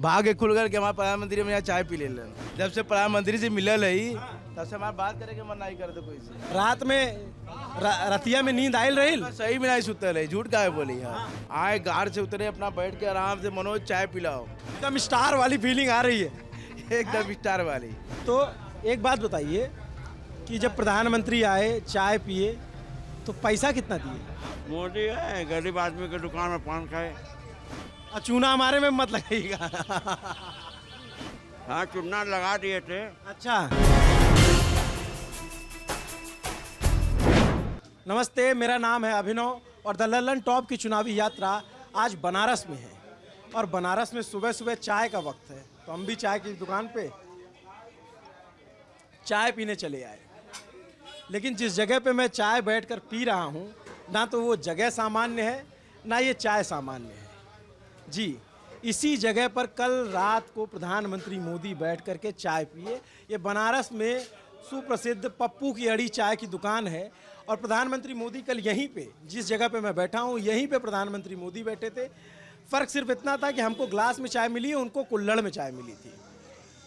भाग्य खुल गए कि हमारे प्रधानमंत्री में यहाँ चाय पी ले लेन। जब से प्रधानमंत्री से मिलल है तब से हमारे बात करे के मन नहीं करते कोई से। रात में रतिया में नींद आयल रही? सही में नहीं सुतल है, झूठ काहे बोली यार। आए गाड़ से उतरे, अपना बैठ के आराम से मनोज चाय पिलाओ। एकदम स्टार वाली फीलिंग आ रही है। एकदम स्टार वाली। तो एक बात बताइए कि जब प्रधानमंत्री आए चाय पिए तो पैसा कितना दिए? मोदी है, गरीब आदमी के दुकान में पान खाए। चूना हमारे में मत लगाइएगा। हाँ, चुनाव लगा दिए थे। अच्छा, नमस्ते, मेरा नाम है अभिनव और द लल्लन टॉप की चुनावी यात्रा आज बनारस में है। और बनारस में सुबह सुबह चाय का वक्त है, तो हम भी चाय की दुकान पे चाय पीने चले आए। लेकिन जिस जगह पे मैं चाय बैठकर पी रहा हूँ, ना तो वो जगह सामान्य है, ना ये चाय सामान्य है। जी, इसी जगह पर कल रात को प्रधानमंत्री मोदी बैठ कर के चाय पिए। ये बनारस में सुप्रसिद्ध पप्पू की अड़ी चाय की दुकान है और प्रधानमंत्री मोदी कल यहीं पे, जिस जगह पे मैं बैठा हूँ, यहीं पे प्रधानमंत्री मोदी बैठे थे। फ़र्क सिर्फ इतना था कि हमको ग्लास में चाय मिली, उनको कुल्हड़ में चाय मिली थी।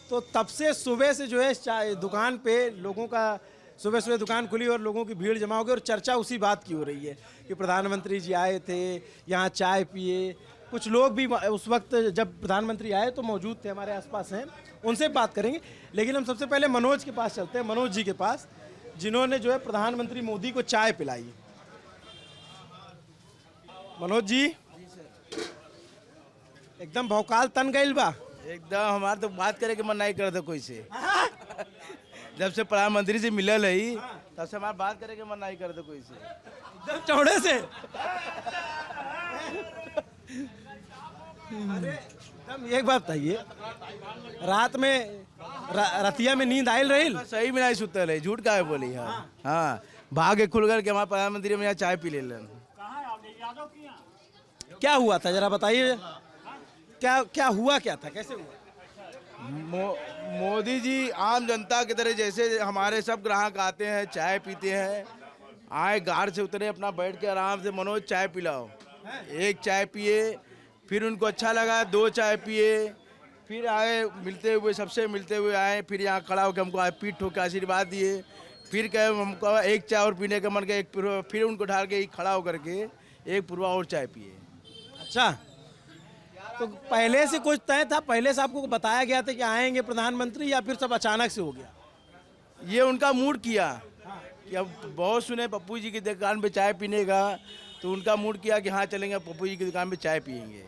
तो तब से सुबह से जो है चाय दुकान पे लोगों का, सुबह सुबह दुकान खुली और लोगों की भीड़ जमा हो गई और चर्चा उसी बात की हो रही है कि प्रधानमंत्री जी आए थे, यहाँ चाय पिए। कुछ लोग भी उस वक्त जब प्रधानमंत्री आए तो मौजूद थे, हमारे आसपास हैं, उनसे बात करेंगे। लेकिन हम सबसे पहले मनोज के पास चलते हैं, मनोज जी के पास, जिन्होंने जो है प्रधानमंत्री मोदी को चाय पिलाई। मनोज जी, एकदम भौकाल तन गइल बा। एकदम हमारे तो बात करे के मन नहीं करते कोई से। जब से प्रधानमंत्री से मिलल है तब से हमारे बात करे के मन नहीं करते कोई से। एकदम चौड़े से। अरे एकदम, एक बात बताइए, रात में रतिया में नींद आयल रही? सही में नहीं सुतल है, झूठ काहे बोली यार। हाँ, भाग्य खुल गए कि हमारे प्रधानमंत्री में यहाँ चाय पी ले लेन। क्या हुआ था जरा बताइए, क्या क्या हुआ, क्या था, कैसे हुआ? मोदी जी आम जनता की तरह जैसे हमारे सब ग्राहक आते हैं, चाय पीते हैं, आए गाड़ से उतरे, अपना बैठ के आराम से मनोज चाय पिलाओ। एक चाय पिए, फिर उनको अच्छा लगा, दो चाय पिए, फिर आए मिलते हुए, सबसे मिलते हुए आए, फिर यहाँ खड़ा होकर हमको पीठ ठोक के आशीर्वाद दिए। फिर कहे हमको एक चाय और पीने का मन का, एक फिर उनको ढाल के खड़ा होकर के एक पुरवा और चाय पिए। अच्छा, तो पहले से कुछ तय था, पहले से आपको बताया गया था कि आएंगे प्रधानमंत्री, या फिर सब अचानक से हो गया? ये उनका मूड किया कि अब बहुत सुने पप्पू जी की दुकान पे चाय पीने का, तो उनका मूड किया कि हाँ चलेंगे पप्पू जी की दुकान पे चाय पियेंगे।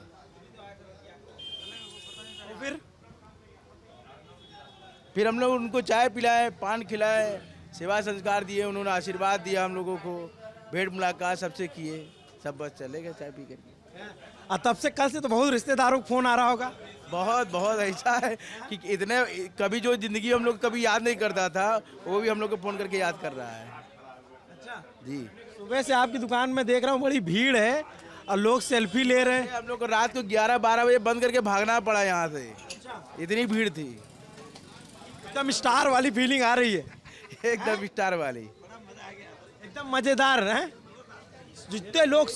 फिर हम लोग उनको चाय पिलाए, पान खिलाए, सेवा संस्कार दिए, उन्होंने आशीर्वाद दिया हम लोगों को, भेंट मुलाकात सबसे किए, सब बस चले गए चाय पी करके। तब से कल से तो बहुत रिश्तेदारों को फोन आ रहा होगा? बहुत बहुत ऐसा है कि इतने, कभी जो जिंदगी हम लोग कभी याद नहीं करता था, वो भी हम लोग को फोन करके याद कर रहा है। अच्छा जी, सुबह से आपकी दुकान में देख रहा हूँ बड़ी भीड़ है और लोग सेल्फी ले रहे हैं। हम लोग को रात को 11-12 बजे बंद करके भागना पड़ा यहाँ से, इतनी भीड़ थी। एकदम स्टार वाली फीलिंग आ रही है। एकदम स्टार वाली, एकदम मजेदार है। जितने लोग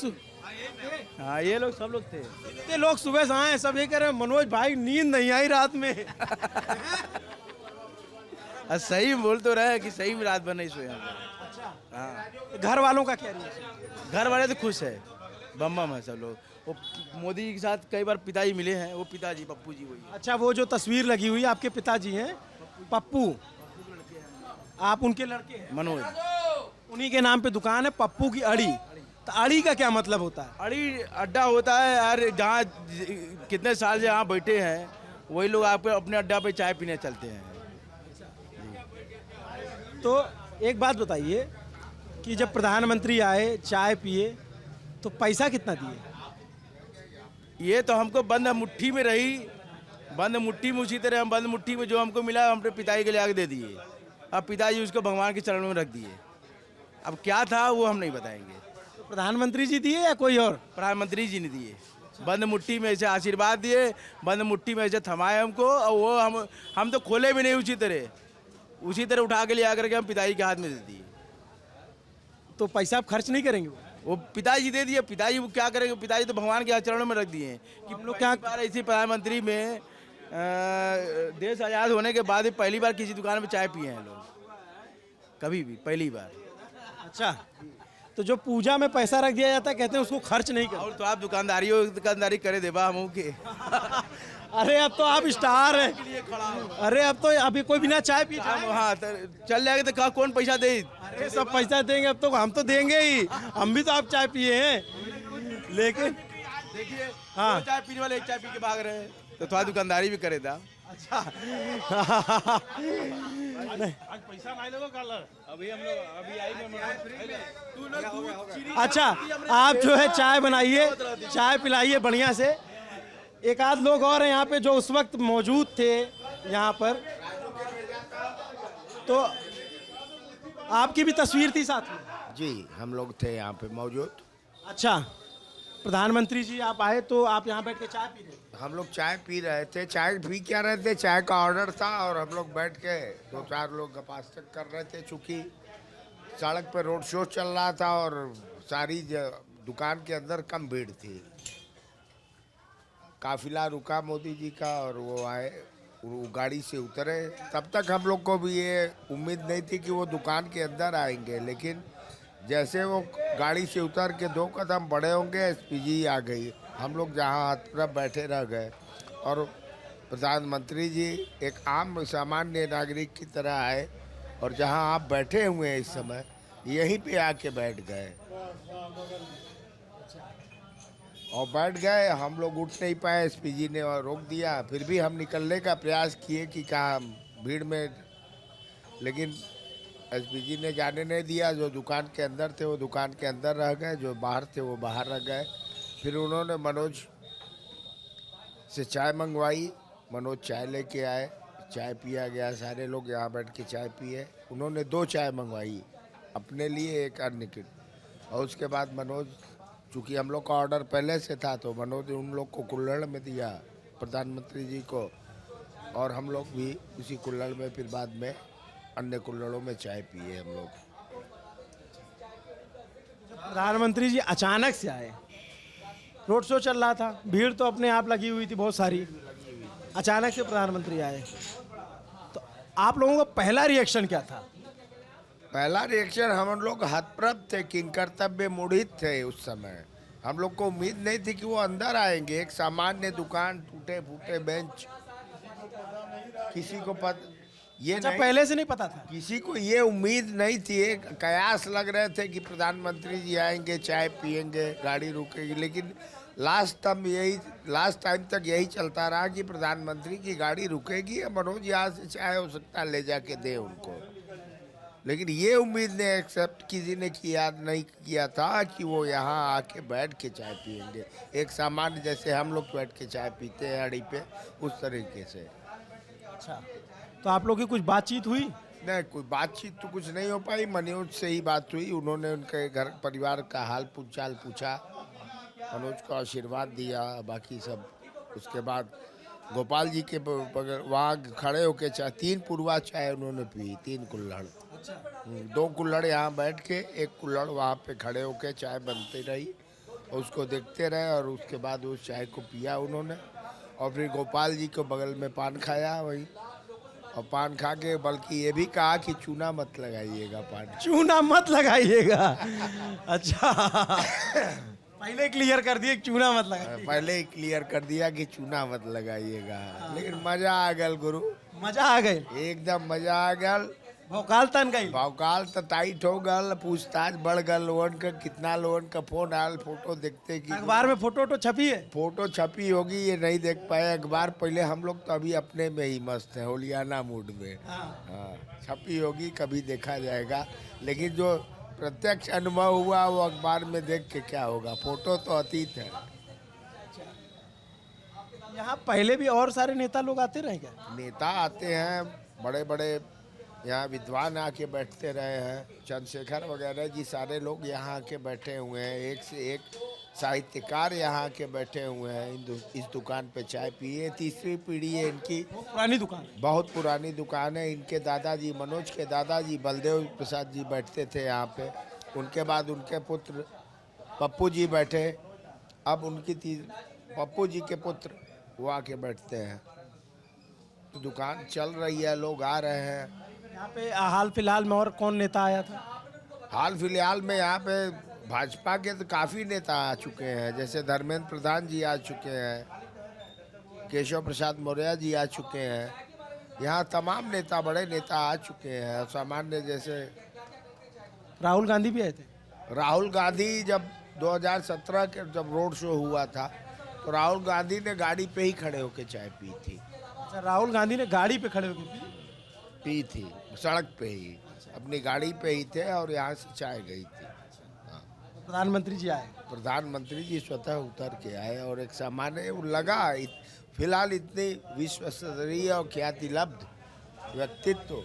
हाँ ये लोग सब लोग थे, जितने लोग सुबह से आए सब ये कह रहे हैं मनोज भाई नींद नहीं आई रात में। सही बोल तो रहे कि सही में रात भर नहीं सोए हम लोग। अच्छा, हाँ, घर वालों का क्या रिएक्शन? घर वाले तो खुश है, बम बम है सब लोग। वो मोदी जी के साथ कई बार पिताजी मिले हैं, वो पिताजी पप्पू जी वही। अच्छा, वो जो तस्वीर लगी हुई है आपके पिताजी हैं पप्पू, आप उनके लड़के हैं? मनोज, उन्हीं के नाम पे दुकान है पप्पू की अड़ी। तो अड़ी का क्या मतलब होता है? अड़ी अड्डा होता है यार, जहाँ कितने साल से यहाँ बैठे हैं वही लोग आपके अपने अड्डा पे चाय पीने चलते हैं। तो एक बात बताइए कि जब प्रधानमंत्री आए चाय पिए तो पैसा कितना दिए? ये तो हमको बंद मुट्ठी में रही, बंद मुट्ठी में, उसी तरह हम बंद मुट्ठी में जो हमको मिला हम अपने पिताजी के लिए आगे दे दिए। अब पिताजी उसको भगवान के चरणों में रख दिए। अब क्या था वो हम नहीं बताएंगे। तो प्रधानमंत्री जी दिए या कोई और? प्रधानमंत्री जी ने दिए, बंद मुट्ठी में ऐसे आशीर्वाद दिए, बंद मुट्ठी में ऐसे थमाए हमको, और वो हम तो खोले भी नहीं, उसी तरह उठा के ले आकर के हम पिताजी के हाथ में दे दिए। तो पैसा आप खर्च नहीं करेंगे? वो पिताजी दे दिए, पिताजी वो क्या करेंगे, पिताजी तो भगवान के चरणों में रख दिए हैं कि हम लोग क्या बार ऐसे प्रधानमंत्री में देश आज़ाद होने के बाद ही पहली बार किसी दुकान में चाय पिए हैं लोग, कभी भी पहली बार। अच्छा, तो जो पूजा में पैसा रख दिया जाता है कहते हैं उसको खर्च नहीं कर। और तो आप दुकानदारी करे देबा हम के अरे अब तो आप स्टार हैं। अरे अब तो अभी कोई बिना चाय पी जाए। हाँ तो चल जाएगा तो कौन पैसा दे। अरे सब पैसा देंगे, अब तो हम तो देंगे ही, हम भी तो आप चाय पिए हैं। लेकिन देखिए हाँ। दो चाय पीने वाले एक चाय पी के भाग रहे हैं, तो थोड़ा दुकानदारी भी करे था। अच्छा अच्छा, आप जो है चाय बनाइए, चाय पिलाइए बढ़िया से। एक आध लोग और हैं यहाँ पे जो उस वक्त मौजूद थे यहाँ पर, तो आपकी भी तस्वीर थी साथ में? जी, हम लोग थे यहाँ पे मौजूद। अच्छा, प्रधानमंत्री जी आप आए तो आप यहाँ बैठ के चाय पी रहे थे? हम लोग चाय पी रहे थे। चाय पी क्या रहे थे, चाय का ऑर्डर था और हम लोग बैठ के दो चार लोग गपास्तक कर रहे थे। चूँकि सड़क पे रोड शो चल रहा था और सारी दुकान के अंदर कम भीड़ थी। काफिला रुका मोदी जी का और वो आए, वो गाड़ी से उतरे। तब तक हम लोग को भी ये उम्मीद नहीं थी कि वो दुकान के अंदर आएंगे, लेकिन जैसे वो गाड़ी से उतर के 2 कदम बढ़े होंगे एसपीजी आ गई। हम लोग जहाँ हाथ पर बैठे रह गए और प्रधानमंत्री जी एक आम सामान्य नागरिक की तरह आए और जहाँ आप बैठे हुए हैं इस समय यहीं पे आके बैठ गए और बैठ गए। हम लोग उठ नहीं पाए, एसपीजी ने और रोक दिया। फिर भी हम निकलने का प्रयास किए कि कहाँ भीड़ में, लेकिन एसपीजी ने जाने नहीं दिया। जो दुकान के अंदर थे वो दुकान के अंदर रह गए, जो बाहर थे वो बाहर रह गए। फिर उन्होंने मनोज से चाय मंगवाई, मनोज चाय लेके आए, चाय पिया गया। सारे लोग यहाँ बैठ के चाय पिए। उन्होंने 2 चाय मंगवाई अपने लिए, एक अन्य के, और उसके बाद मनोज, चूँकि हम लोग का ऑर्डर पहले से था तो मनोज ने उन लोग को कुल्हड़ में दिया प्रधानमंत्री जी को, और हम लोग भी उसी कुल्हड़ में फिर बाद में अन्य कुल्हड़ों में चाय पिए हम लोग। प्रधानमंत्री जी अचानक से आए, रोड शो चल रहा था, भीड़ तो अपने आप लगी हुई थी बहुत सारी, अचानक से प्रधानमंत्री आए, तो आप लोगों का पहला रिएक्शन क्या था? पहला रिएक्शन, हम लोग हतप्रभ थे, किंग कर्तव्य मुड़ित थे। उस समय हम लोग को उम्मीद नहीं थी कि वो अंदर आएंगे। एक सामान्य दुकान, टूटे फूटे बेंच, किसी को ये अच्छा, नहीं, पहले से नहीं पता था? किसी को ये उम्मीद नहीं थी। एक कयास लग रहे थे कि प्रधानमंत्री जी आएंगे, चाय पियेंगे, गाड़ी रुकेगी, लेकिन लास्ट टाइम तक यही चलता रहा कि प्रधानमंत्री की गाड़ी रुकेगी, मनोज यहाँ से चाय हो सकता ले जाके दे उनको। लेकिन ये उम्मीद ने एक्सेप्ट किसी ने नहीं किया था कि वो यहाँ आके बैठ के चाय पियेंगे, एक सामान्य जैसे हम लोग बैठ के चाय पीते हैं अड़ी पे, उस तरीके से। अच्छा, तो आप लोग की कुछ बातचीत हुई? नहीं, कोई बातचीत तो कुछ नहीं हो पाई। मनोज से ही बात हुई, उन्होंने उनके घर परिवार का हाल चाल पूछा, मनोज को आशीर्वाद दिया, बाकी सब। उसके बाद गोपाल जी के बगल वहाँ खड़े होके चाय, 3 पुरवा चाय उन्होंने पी, 3 कुल्हड़। 2 कुल्हड़ यहाँ बैठ के, 1 कुल्हड़ वहाँ पे खड़े होके चाय बनती रही, उसको देखते रहे और उसके बाद उस चाय को पिया उन्होंने। और फिर गोपाल जी को बगल में पान खाया वही, और पान खा के बल्कि ये भी कहा कि चूना मत लगाइएगा, पान चूना मत लगाइएगा। अच्छा, पहले क्लियर कर दिए चूना मत लगाइएगा। पहले ही क्लियर कर दिया कि चूना मत लगाइएगा। लेकिन मजा आ गया गुरु, मजा आ गए, एकदम मजा आ गया। भौकाल तन गई, भौकाल तो टाइट हो गल, पूछताछ बढ़ गल। लोगन का कितना लोगन का फोन आयल, फोटो देखते कि अखबार में फोटो छपी है? फोटो छपी होगी, ये नहीं देख पाए अखबार। पहले हम लोग तो अभी अपने में ही मस्त हैं, होलियाना मूड में। हाँ, छपी होगी, कभी देखा जाएगा। लेकिन जो प्रत्यक्ष अनुभव हुआ वो अखबार में देख के क्या होगा, फोटो तो अतीत है। यहाँ पहले भी और सारे नेता लोग आते रहे क्या? नेता आते हैं, बड़े बड़े यहाँ विद्वान आके बैठते रहे हैं, चंद्रशेखर वगैरह जी, सारे लोग यहाँ आके बैठे हुए हैं। एक से एक साहित्यकार यहाँ आके बैठे हुए हैं, इस दुकान पे चाय पिए। 3री पीढ़ी है इनकी, पुरानी दुकान, बहुत पुरानी दुकान है। इनके दादाजी, मनोज के दादाजी बलदेव प्रसाद जी बैठते थे यहाँ पे। उनके बाद उनके पुत्र पप्पू जी बैठे, अब उनकी पप्पू जी के पुत्र वो आके बैठते हैं। तो दुकान चल रही है, लोग आ रहे हैं। यहाँ पे हाल फिलहाल में और कौन नेता आया था? हाल फिलहाल में यहाँ पे भाजपा के तो काफ़ी नेता आ चुके हैं, जैसे धर्मेंद्र प्रधान जी आ चुके हैं, केशव प्रसाद मौर्य जी आ चुके हैं। यहाँ तमाम नेता, बड़े नेता आ चुके हैं। सामान्य जैसे राहुल गांधी भी आए थे? राहुल गांधी जब 2017 के जब रोड शो हुआ था तो राहुल गांधी ने गाड़ी पे ही खड़े होकर चाय पी थी। अच्छा, राहुल गांधी ने गाड़ी पे खड़े होकर पी थी, सड़क पे ही, अपनी गाड़ी पे ही थे और यहाँ से चाय गई थी। प्रधानमंत्री जी आए? प्रधानमंत्री जी स्वतः उतर के आए और एक सामान्य वो लगा फिलहाल इतनी विश्व स्तरीय और ख्याति लब्ध व्यक्तित्व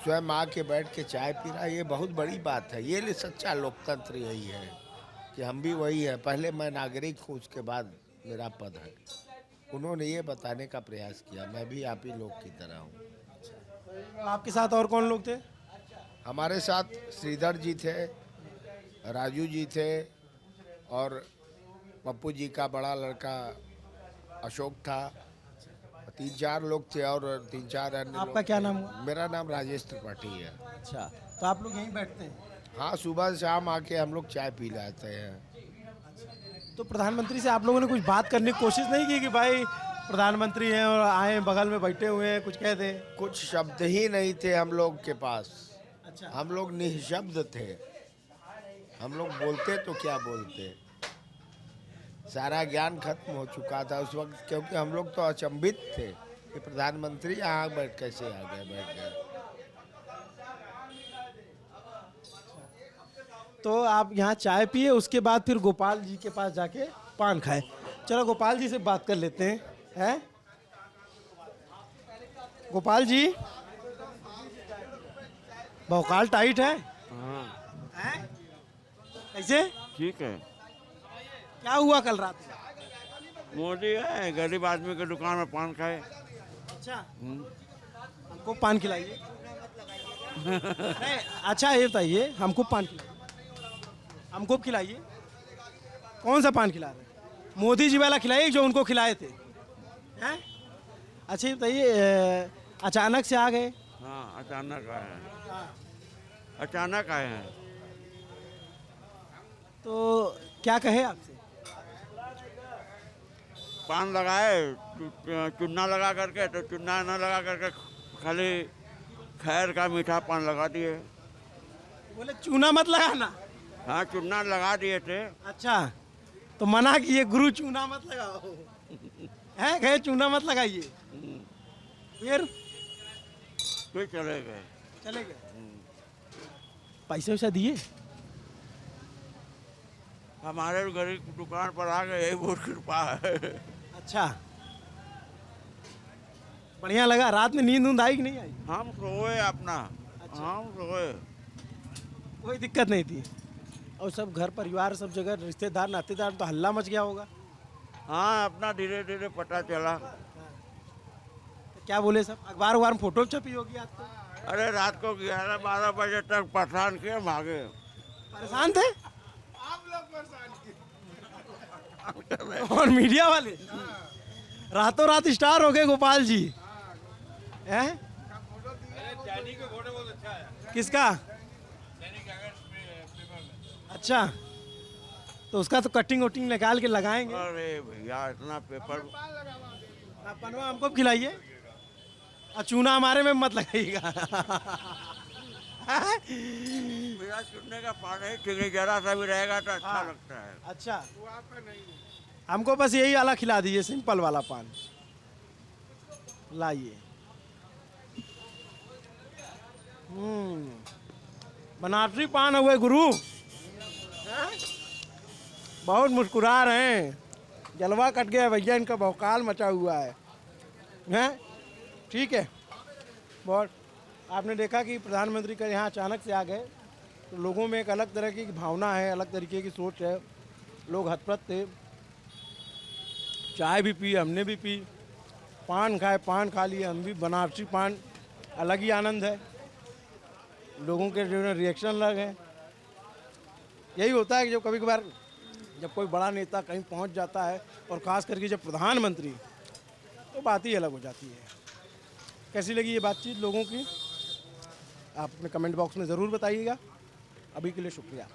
स्वयं आके बैठ के चाय पी रहा, ये बहुत बड़ी बात है। ये सच्चा लोकतंत्र यही है कि हम भी वही है, पहले मैं नागरिक हूँ, उसके बाद मेरा पद है। उन्होंने ये बताने का प्रयास किया, मैं भी आप ही लोग की तरह हूँ। आपके साथ और कौन लोग थे? हमारे साथ श्रीधर जी थे, राजू जी थे और पप्पू जी का बड़ा लड़का अशोक था। 3-4 लोग थे और 3-4 अन्य आपका लोग क्या थे। नाम हुआ? मेरा नाम राजेश त्रिपाठी है। अच्छा, तो आप लोग यहीं बैठते हैं? हाँ, सुबह शाम आके हम लोग चाय पी लाते हैं। तो प्रधानमंत्री से आप लोगों ने कुछ बात करने की कोशिश नहीं की कि भाई प्रधानमंत्री हैं और आए बगल में बैठे हुए हैं, कुछ कह दें? कुछ शब्द ही नहीं थे हम लोग के पास। अच्छा, हम लोग निःशब्द थे। हम लोग बोलते तो क्या बोलते, सारा ज्ञान खत्म हो चुका था उस वक्त, क्योंकि हम लोग तो अचंभित थे कि प्रधानमंत्री यहाँ बैठ कैसे आ गए, बैठ गए। तो आप यहाँ चाय पिए, उसके बाद फिर गोपाल जी के पास जाके पान खाए। चलो गोपाल जी से बात कर लेते हैं। गोपाल जी, भौकाल टाइट है? हाँ हैं? कैसे? ठीक है। क्या हुआ कल रात में? मोदी है, गरीब आदमी की दुकान में पान खाए। अच्छा, हमको पान खिलाइए। नहीं, अच्छा ये बताइए, हमको पान हमको खिलाइए। कौन सा पान खिला रहे हैं? मोदी जी वाला खिलाइए जो उनको खिलाए थे, हैं? अच्छा ये बताइए, अचानक से आ गए? हाँ, अचानक आए हैं, अचानक आए हैं। तो क्या कहे आपसे? पान लगाए, चुन्ना लगा करके, तो चुन्ना न लगा करके खाली खैर का मीठा पान लगा दिए। बोले चूना मत लगाना। हाँ, चुन्ना लगा दिए थे। अच्छा, तो मना किए गुरु चूना मत लगाओ, है कहे चूना मत लगाइए, फिर चले गए। चले गए। पैसे वैसा दिए? हमारे गरीब दुकान पर आ गए, यही बहुत कृपा है। अच्छा, बढ़िया लगा। रात में नींद आई कि नहीं आई? हम सोए अपना। अच्छा। हम सोए, कोई दिक्कत नहीं थी? और सब घर परिवार सब जगह रिश्तेदार नातेदार तो हल्ला मच गया होगा? हाँ, अपना धीरे धीरे पता चला। तो क्या बोले सब? अखबार उखबार में फोटो छपी होगी आपको? अरे रात को 11-12 बजे तक परेशान किए, भागे। परेशान थे और मीडिया वाले रातों रात स्टार हो गए गोपाल जी, हैं? किसका? अच्छा, तो उसका तो कटिंग वटिंग निकाल के लगाएंगे। अरे भैया, इतना पेपर। आप पनवा हमको भी खिलाइए और चूना हमारे में मत लगाइएगा। मेरा चुनने का पान है, ठीक है, जरा सा भी रहेगा तो अच्छा हाँ। लगता है। अच्छा, हमको बस यही वाला खिला दीजिए, सिंपल वाला पान लाइए। बनारसी पान हुए गुरु, हैं? बहुत मुस्कुरा रहे हैं, जलवा कट गया भैया, इनका भौकाल मचा हुआ है, हैं? ठीक है। बहुत आपने देखा कि प्रधानमंत्री का यहाँ अचानक से आ गए तो लोगों में एक अलग तरह की भावना है, अलग तरीके की सोच है। लोग हतप्रत थे, चाय भी पी, हमने भी पी, पान खाए, पान खा लिए हम भी। बनारसी पान अलग ही आनंद है। लोगों के जो है रिएक्शन अलग है। यही होता है कि जब कभी कभार जब कोई बड़ा नेता कहीं पहुंच जाता है और ख़ास करके जब प्रधानमंत्री, तो तो बात ही अलग हो जाती है। कैसी लगी ये बातचीत लोगों की, आप अपने कमेंट बॉक्स में ज़रूर बताइएगा। अभी के लिए शुक्रिया।